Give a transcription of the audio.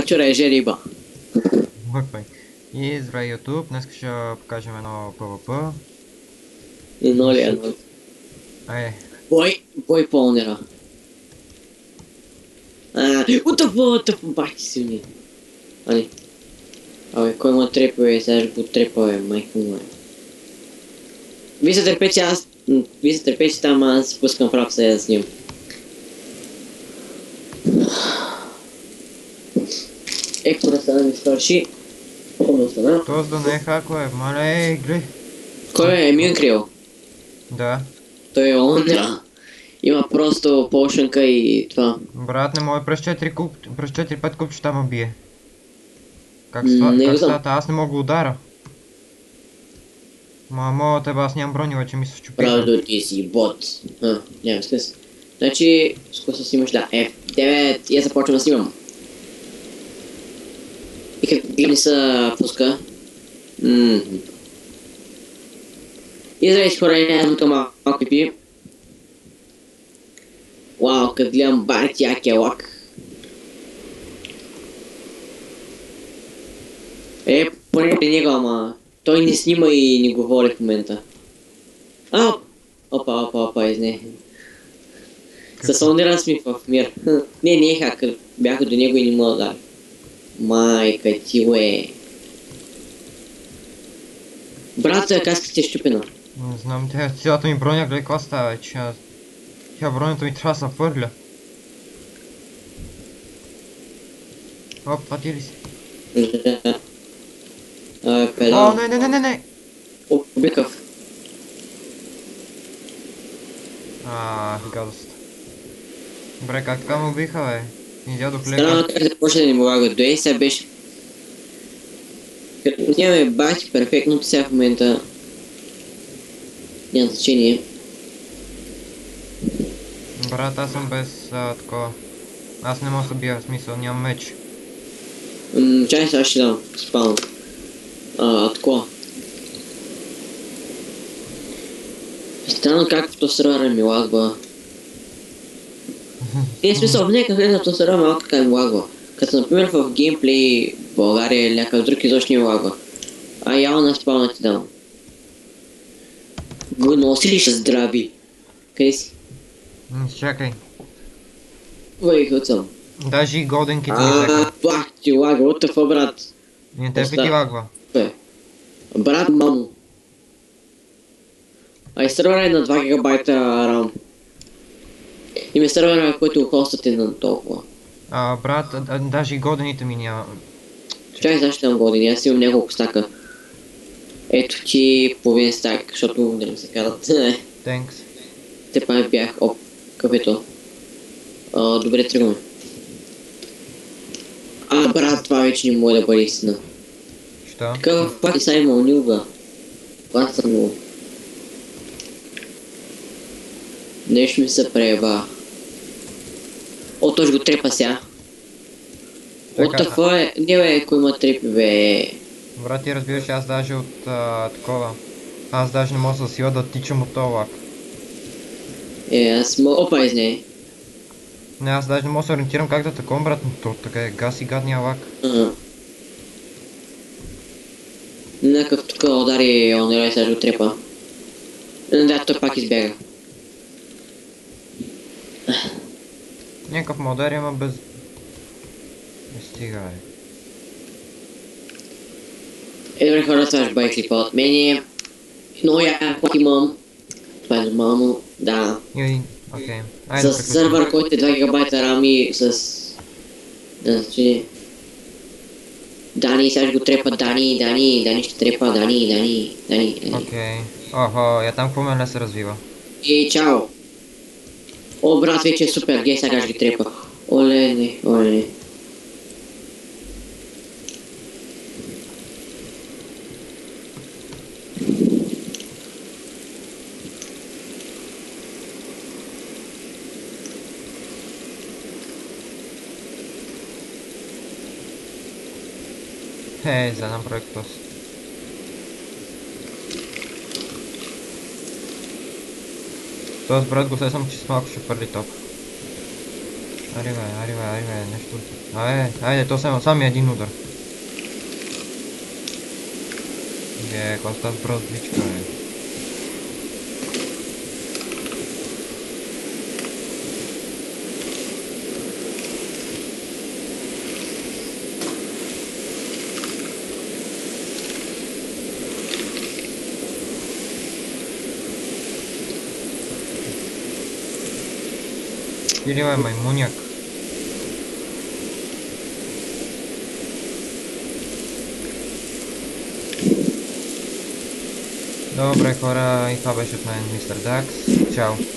хочу реже риба. Бърквай. И здравей YouTube, днес ще покажем едно PvP. Едно ли едно? Бой пълнера. Утъпва, бахти си ми. Али. Абе, кой му трепове, сега ще го трепа, майко му. Ви се търпете, ви се търпете там, аз се пускам в рап сега да снимам. Какво стана ми свърши? Какво стана? Тоест да не е хакове, мале, гледай. Кой е Емин Крил? Да. Той е он, да. Има просто полшенка и това. Брат, не може през 4-5 купчета ме бие. Как Не знам. става? Аз не мога да удара. Мога тебе, аз нямам брони, вече ми се щупи. Правда ти си бот. Няма смисъл. Значи, с какво се снимаш? Да, F9, и аз започвам да снимам. И как не се пуска? И здравейте хора, няма тук малко пипи. Вау, като гледам бати якия лак. Поне при него, ама той не снима и не говори в момента. Опа, изне. С онера сме в мир. Не е хакър. Бях до него и не мога да. Майка ти, уе. Брат, каската е щупена. Не знам, цялата ми броня, гледай какво става вече. Тя бронята ми трябва да се фърля. Оп, това ти ли си? Педал. О, не! Обикав. Гадост. Добре, как така ме убиха, бе? Изядох леко. Странно как започна да ни влага. Дой сега беше... Нямаме бати перфектно, сега в момента... Няма значение. Брат, аз съм без такова. Аз не мога да се бия, в смисъл, нямам меч. Чай сега ще дам. Спално. Такова. Странно как в този сервера ми лагва. Не, в смисъл, в някакъв ред на този сервер малко така ми лагва. Като например в геймплей в България или някакъв друг изобщо не ми лагва. Явно на спална ти дам. Го носи ли ще здрави? Къде си? Чакай. Въйхът съм. Даже и голденките ми взеха. Бах ти лага, what the fuck, брат? Не те ти лагва. Брат, мамо. Сервера е на 2 гигабайта RAM. И ми сервера, който хостът е на толкова. Брат, даже и голдените ми няма. Чакай, сега ще дам години, аз имам няколко стака. Ето ти половин стак, защото да не се казват. Thanks. Те пак бях, кафето. Добре, тръгваме. Брат, това вече не може да бъде истина. Що? Такъв пак и са имал нюга. Това съм много. Нещо ми се преба. Той ще го трепа сега. What е? Не бе, кой има трепи, бе. Брат, ти разбираш, аз даже от такова. Аз даже не мога с сила да тичам от този лак. Аз мога... Опа, изне. Не, аз даже не мога да се ориентирам как да таком, брат, но то така е гаси гадния лак. Някакъв тук удари онера и сега го трепа. Да, той пак избяга. Някакъв модер има без... Не стига, Добре хора, това ще бъде клипа от мене. Но пак имам. Това е нормално, да. Окей. С сервер, който е 2 гигабайта RAM и с... Значи... Дани, сега ще го трепа, Дани ще трепа, Дани. Окей. Охо, я там какво ме се развива. И чао! Брат, вече е супер, гей, сега ще ги трепа. Оле. Задам проект тост. Тоест, брат, го съм, че с малко ще пърли топ. Аривай, не штурци. Айде, то сам е един удар. Коста брозвичка, Иривай, маймуняк. Добре хора, и това беше от мен, мистер Дакс. Чао.